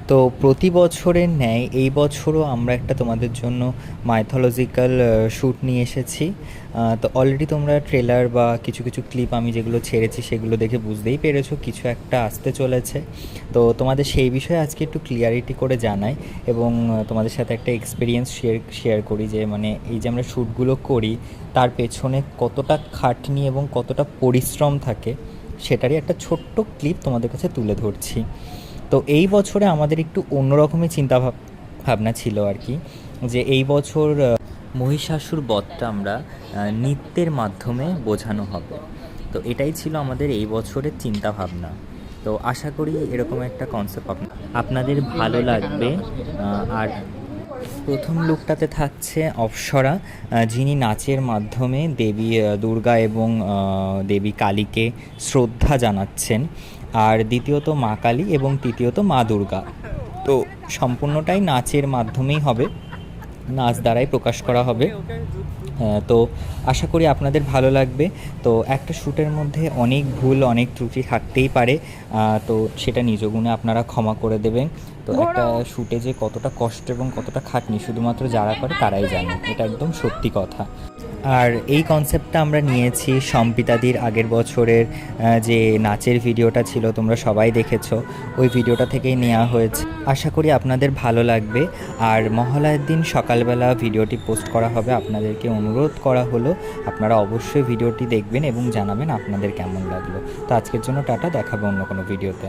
তো প্রতি বছরের ন্যায় এই বছরও আমরা একটা তোমাদের জন্য মাইথোলজিক্যাল শ্যুট নিয়ে এসেছি। তো অলরেডি তোমরা ট্রেলার বা কিছু কিছু ক্লিপ আমি যেগুলো ছেড়েছি সেগুলো দেখে বুঝতেই পেরেছো কিছু একটা আসতে চলেছে। তো তোমাদের সেই বিষয়ে আজকে একটু ক্লিয়ারিটি করে জানাই এবং তোমাদের সাথে একটা এক্সপিরিয়েন্স শেয়ার করি যে মানে এই যে আমরা শ্যুটগুলো করি তার পেছনে কতটা খাটনি এবং কতটা পরিশ্রম থাকে সেটারই একটা ছোট্ট ক্লিপ তোমাদের কাছে তুলে ধরছি। তো এই বছরে আমাদের একটু অন্যরকমই ভাবনা ছিল আর কি, যে এই বছর মহিষাসুর বধটা আমরা নৃত্যের মাধ্যমে বোঝানো হবে। তো এটাই ছিল আমাদের এই বছরের চিন্তা ভাবনা। তো আশা করি এরকম একটা কনসেপ্ট আপনাদের ভালো লাগবে। আর প্রথম লুকটাতে থাকছে অপ্সরা, যিনি নাচের মাধ্যমে দেবী দুর্গা এবং দেবী কালীকে শ্রদ্ধা জানাচ্ছেন। আর দ্বিতীয়ত মা কালী এবং তৃতীয়ত মা দুর্গা। তো সম্পূর্ণটাই নাচের মাধ্যমেই হবে, নাচ দ্বারাই প্রকাশ করা হবে। তো আশা করি আপনাদের ভালো লাগবে। তো একটা শ্যুটের মধ্যে অনেক ভুল অনেক ত্রুটি থাকতেই পারে, তো সেটা নিজ গুণে আপনারা ক্ষমা করে দেবেন। তো একটা শ্যুটে যে কতটা কষ্ট এবং কতটা খাটনি শুধুমাত্র যারা করে তারাই জানে, এটা একদম সত্যি কথা। আর এই কনসেপ্টটা আমরা নিয়েছি সম্পিতাদির আগের বছরের যে নাচের ভিডিওটা ছিল তোমরা সবাই দেখেছো, ওই ভিডিওটা থেকেই নেওয়া হয়েছে। আশা করি আপনাদের ভালো লাগবে। আর মহালয়ার দিন সকালবেলা ভিডিওটি পোস্ট করা হবে, আপনাদেরকে অনুরোধ করা হলো আপনারা অবশ্যই ভিডিওটি দেখবেন এবং জানাবেন আপনাদের কেমন লাগলো। তো আজকের জন্য টাটা, দেখাবো অন্য কোনো ভিডিওতে।